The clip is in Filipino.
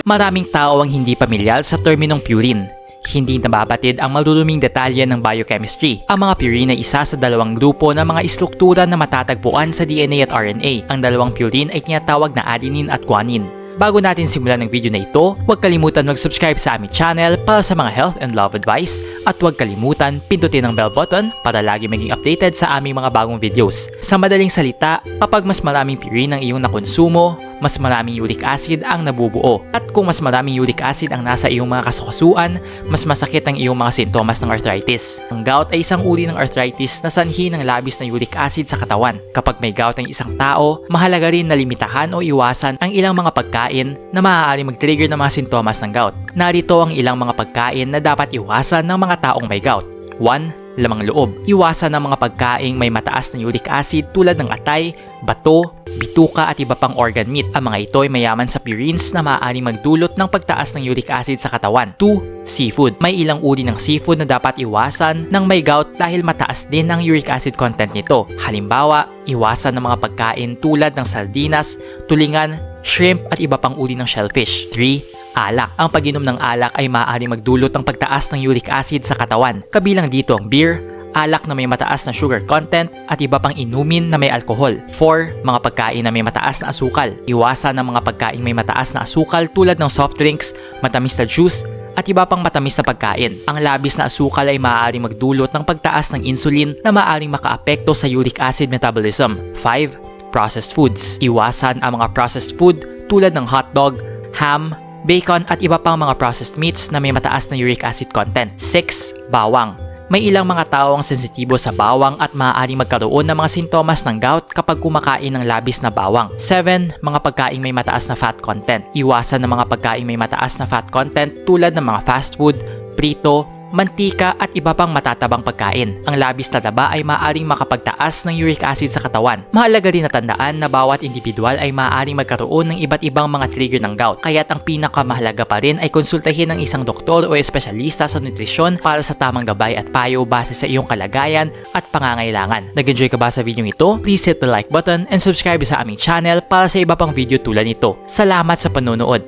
Maraming tao ang hindi pamilyar sa terminong purine. Hindi nababatid ang maruruming detalye ng biochemistry. Ang mga purine ay isa sa dalawang grupo ng mga istruktura na matatagpuan sa DNA at RNA. Ang dalawang purine ay tinatawag na adenine at guanine. Bago natin simulan ng video na ito, huwag kalimutan mag-subscribe sa aming channel para sa mga health and love advice at huwag kalimutan pindutin ang bell button para lagi maging updated sa aming mga bagong videos. Sa madaling salita, kapag mas maraming purine ang iyong nakonsumo, mas maraming uric acid ang nabubuo. At kung mas maraming uric acid ang nasa iyong mga kasukasuan, mas masakit ang iyong mga sintomas ng arthritis. Ang gout ay isang uri ng arthritis na sanhi ng labis na uric acid sa katawan. Kapag may gout ang isang tao, mahalaga rin na limitahan o iwasan ang ilang mga pagkain na maaari mag-trigger ng mga sintomas ng gout. Narito ang ilang mga pagkain na dapat iwasan ng mga taong may gout. 1. Lamang loob. Iwasan ng mga pagkaing may mataas na uric acid tulad ng atay, bato, bituka at iba pang organ meat. Ang mga ito ay mayaman sa purines na maaaring magdulot ng pagtaas ng uric acid sa katawan. 2. Seafood. May ilang uri ng seafood na dapat iwasan ng may gout dahil mataas din ang uric acid content nito. Halimbawa, iwasan ng mga pagkain tulad ng sardinas, tulingan, shrimp at iba pang uri ng shellfish. 3. Alak. Ang pag-inom ng alak ay maaaring magdulot ng pagtaas ng uric acid sa katawan. Kabilang dito ang beer, alak na may mataas na sugar content at iba pang inumin na may alkohol. 4. Mga pagkain na may mataas na asukal. Iwasan ng mga pagkain may mataas na asukal tulad ng soft drinks, matamis na juice, at iba pang matamis na pagkain. Ang labis na asukal ay maaaring magdulot ng pagtaas ng insulin na maaaring makaapekto sa uric acid metabolism. 5. Processed foods. Iwasan ang mga processed food tulad ng hotdog, ham, bacon at iba pang mga processed meats na may mataas na uric acid content. 6. Bawang. May ilang mga tao ang sensitibo sa bawang at maaaring magkaroon ng mga sintomas ng gout kapag kumakain ng labis na bawang. 7. Mga pagkaing may mataas na fat content. Iwasan ng mga pagkaing may mataas na fat content tulad ng mga fast food, prito, mantika at iba pang matatabang pagkain. Ang labis na taba ay maaaring makapagtaas ng uric acid sa katawan. Mahalaga rin na tandaan na bawat individual ay maaaring magkaroon ng iba't ibang mga trigger ng gout. Kaya't ang pinakamahalaga pa rin ay konsultahin ng isang doktor o espesyalista sa nutrisyon para sa tamang gabay at payo base sa iyong kalagayan at pangangailangan. Nag-enjoy ka ba sa video ito? Please hit the like button and subscribe sa aming channel para sa iba pang video tulad nito. Salamat sa panonood!